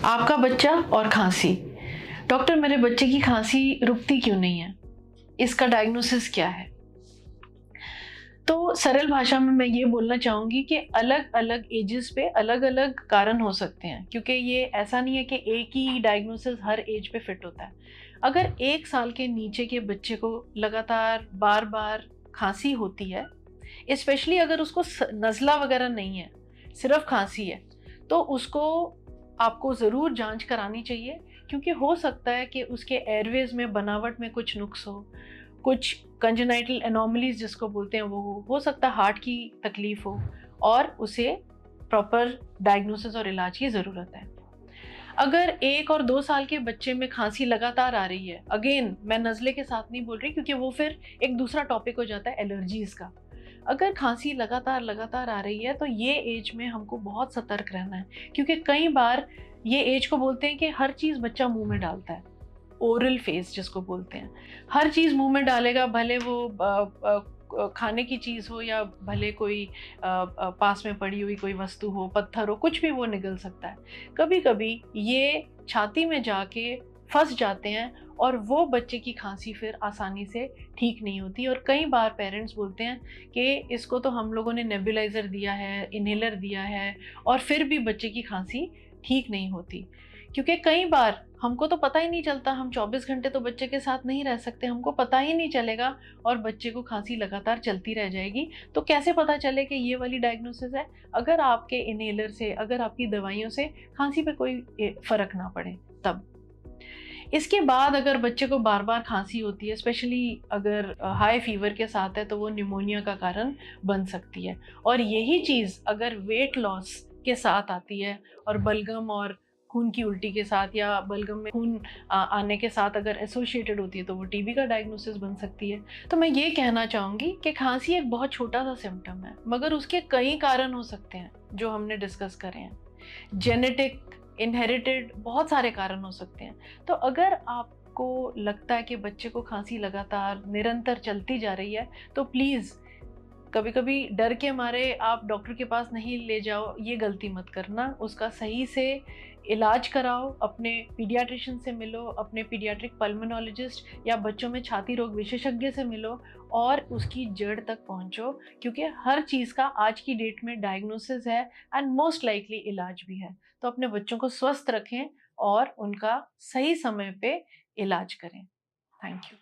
आपका बच्चा और खांसी। डॉक्टर, मेरे बच्चे की खांसी रुकती क्यों नहीं है? इसका डायग्नोसिस क्या है? तो सरल भाषा में मैं ये बोलना चाहूँगी कि अलग अलग एजेस पे अलग अलग कारण हो सकते हैं, क्योंकि ये ऐसा नहीं है कि एक ही डायग्नोसिस हर एज पे फिट होता है। अगर 1 साल के नीचे के बच्चे को लगातार बार बार खांसी होती है, स्पेशली अगर उसको नज़ला वगैरह नहीं है, सिर्फ खांसी है, तो उसको आपको ज़रूर जांच करानी चाहिए, क्योंकि हो सकता है कि उसके एयरवेज में बनावट में कुछ नुक्स कुछ कंजेनाइटल एनोमलीज जिसको बोलते हैं वो हो सकता है हार्ट की तकलीफ हो, और उसे प्रॉपर डायग्नोसिस और इलाज की ज़रूरत है। अगर 1 और 2 साल के बच्चे में खांसी लगातार आ रही है, अगेन मैं नज़ले के साथ नहीं बोल रही, क्योंकि वो फिर एक दूसरा टॉपिक हो जाता है एलर्जीज का। अगर खांसी लगातार लगातार आ रही है तो ये एज में हमको बहुत सतर्क रहना है, क्योंकि कई बार ये एज को बोलते हैं कि हर चीज़ बच्चा मुंह में डालता है, ओरल फेज जिसको बोलते हैं। हर चीज़ मुंह में डालेगा, भले वो खाने की चीज़ हो या भले कोई पास में पड़ी हुई कोई वस्तु हो, पत्थर हो, कुछ भी वो निगल सकता है। कभी कभी ये छाती में जाके फंस जाते हैं, और वो बच्चे की खांसी फिर आसानी से ठीक नहीं होती। और कई बार पेरेंट्स बोलते हैं कि इसको तो हम लोगों ने नेबुलाइज़र दिया है, इन्हेलर दिया है, और फिर भी बच्चे की खांसी ठीक नहीं होती। क्योंकि कई बार हमको तो पता ही नहीं चलता, हम 24 घंटे तो बच्चे के साथ नहीं रह सकते, हमको पता ही नहीं चलेगा, और बच्चे को खांसी लगातार चलती रह जाएगी। तो कैसे पता चले कि ये वाली डायग्नोसिस है? अगर आपके इन्हेलर से, अगर आपकी दवाइयों से खांसी पे कोई फ़र्क ना पड़े तब। इसके बाद अगर बच्चे को बार बार खांसी होती है, स्पेशली अगर हाई फीवर के साथ है, तो वो निमोनिया का कारण बन सकती है। और यही चीज़ अगर वेट लॉस के साथ आती है, और बलगम और खून की उल्टी के साथ, या बलगम में खून आने के साथ अगर एसोसिएटेड होती है, तो वो टीबी का डायग्नोसिस बन सकती है। तो मैं ये कहना चाहूँगी कि खांसी एक बहुत छोटा सा सिम्टम है, मगर उसके कई कारण हो सकते हैं जो हमने डिस्कस करे हैं। जेनेटिक, इनहेरिटेड, बहुत सारे कारण हो सकते हैं। तो अगर आपको लगता है कि बच्चे को खांसी लगातार निरंतर चलती जा रही है, तो प्लीज़ कभी कभी डर के मारे आप डॉक्टर के पास नहीं ले जाओ, ये गलती मत करना। उसका सही से इलाज कराओ, अपने पीडियाट्रिशियन से मिलो, अपने पीडियाट्रिक पल्मोनोलॉजिस्ट या बच्चों में छाती रोग विशेषज्ञ से मिलो, और उसकी जड़ तक पहुंचो, क्योंकि हर चीज़ का आज की डेट में डायग्नोसिस है, एंड मोस्ट लाइकली इलाज भी है। तो अपने बच्चों को स्वस्थ रखें और उनका सही समय पे इलाज करें। Thank you.